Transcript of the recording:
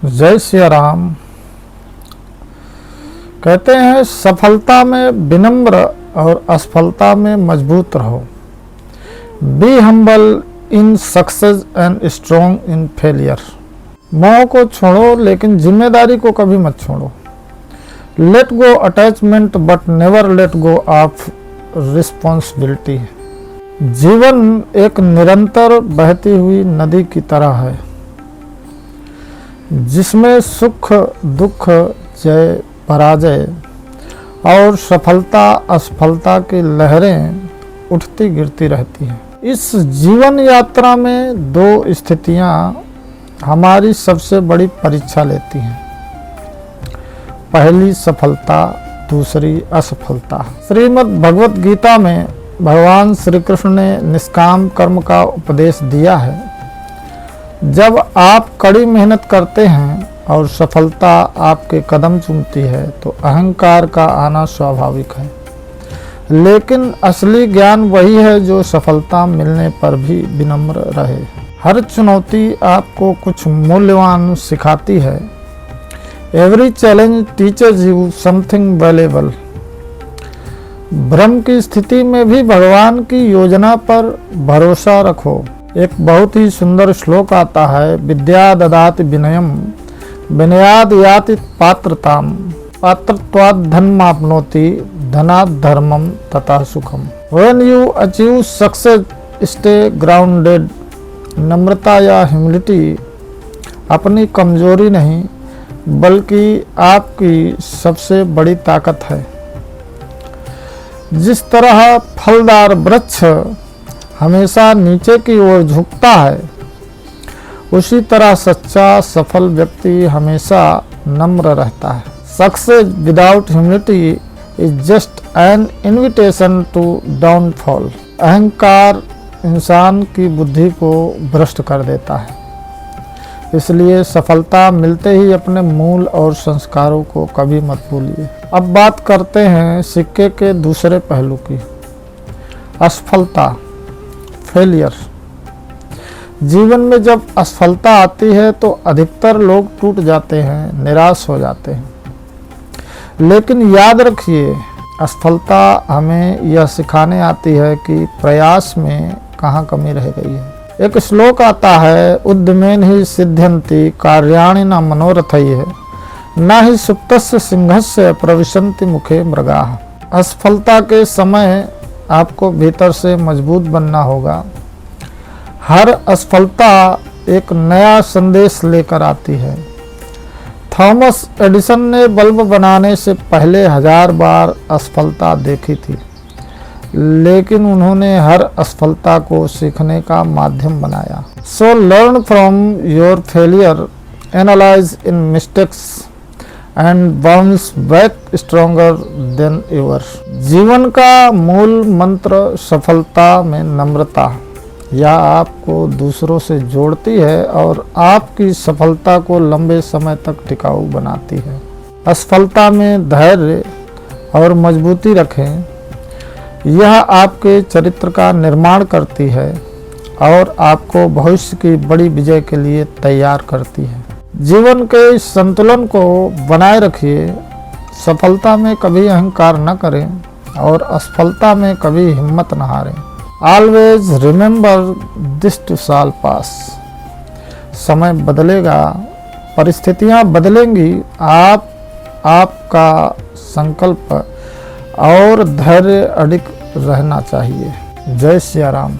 जय सिया राम। कहते हैं सफलता में विनम्र और असफलता में मजबूत रहो। Be humble in success and strong in failure. मोह को छोड़ो लेकिन जिम्मेदारी को कभी मत छोड़ो। Let go attachment but never let go of responsibility. जीवन एक निरंतर बहती हुई नदी की तरह है जिसमें सुख दुख जय पराजय और सफलता असफलता की लहरें उठती गिरती रहती हैं। इस जीवन यात्रा में दो स्थितियां हमारी सबसे बड़ी परीक्षा लेती हैं। पहली सफलता, दूसरी असफलता। श्रीमद् भगवत गीता में भगवान श्री कृष्ण ने निष्काम कर्म का उपदेश दिया है। जब आप कड़ी मेहनत करते हैं और सफलता आपके कदम चूमती है तो अहंकार का आना स्वाभाविक है, लेकिन असली ज्ञान वही है जो सफलता मिलने पर भी विनम्र रहे। हर चुनौती आपको कुछ मूल्यवान सिखाती है। Every challenge teachers you something valuable. भ्रम की स्थिति में भी भगवान की योजना पर भरोसा रखो। एक बहुत ही सुंदर श्लोक आता है, विद्या ददाति विनयम विनयाद याति पात्रताम पात्रत्वाद धनमाप्नोति धनात् धर्मम तथा सुखम। When you achieve success stay grounded. नम्रता या ह्यूमिलिटी अपनी कमजोरी नहीं बल्कि आपकी सबसे बड़ी ताकत है। जिस तरह फलदार वृक्ष हमेशा नीचे की ओर झुकता है, उसी तरह सच्चा सफल व्यक्ति हमेशा नम्र रहता है। Success without humility is just an invitation to downfall. अहंकार इंसान की बुद्धि को भ्रष्ट कर देता है, इसलिए सफलता मिलते ही अपने मूल और संस्कारों को कभी मत भूलिए। अब बात करते हैं सिक्के के दूसरे पहलू की, असफलता, फेलियर। जीवन में जब असफलता आती है तो अधिकतर लोग टूट जाते हैं, निराश हो जाते हैं। लेकिन याद रखिए, असफलता हमें यह सिखाने आती है कि प्रयास में कहाँ कमी रह गई है। एक श्लोक आता है, उद्यमेन ही सिद्ध्यन्ति कार्याणि न मनोरथैः न ही सुप्तस्य सिंहस्य प्रविशन्ति मुखे मृगाः। असफलता के समय आपको भीतर से मजबूत बनना होगा। हर असफलता एक नया संदेश लेकर आती है। थॉमस एडिसन ने बल्ब बनाने से पहले 1000 बार असफलता देखी थी, लेकिन उन्होंने हर असफलता को सीखने का माध्यम बनाया। So learn from your failure, analyse in mistakes and bounce back stronger than ever. जीवन का मूल मंत्र सफलता में नम्रता यह आपको दूसरों से जोड़ती है और आपकी सफलता को लंबे समय तक टिकाऊ बनाती है। असफलता में धैर्य और मजबूती रखें, यह आपके चरित्र का निर्माण करती है और आपको भविष्य की बड़ी विजय के लिए तैयार करती है। जीवन के संतुलन को बनाए रखिए। सफलता में कभी अहंकार न करें और असफलता में कभी हिम्मत न हारें। ऑलवेज रिमेंबर दिस टू साल पास। समय बदलेगा, परिस्थितियां बदलेंगी, आपका संकल्प और धैर्य अडिग रहना चाहिए। जय सिया राम।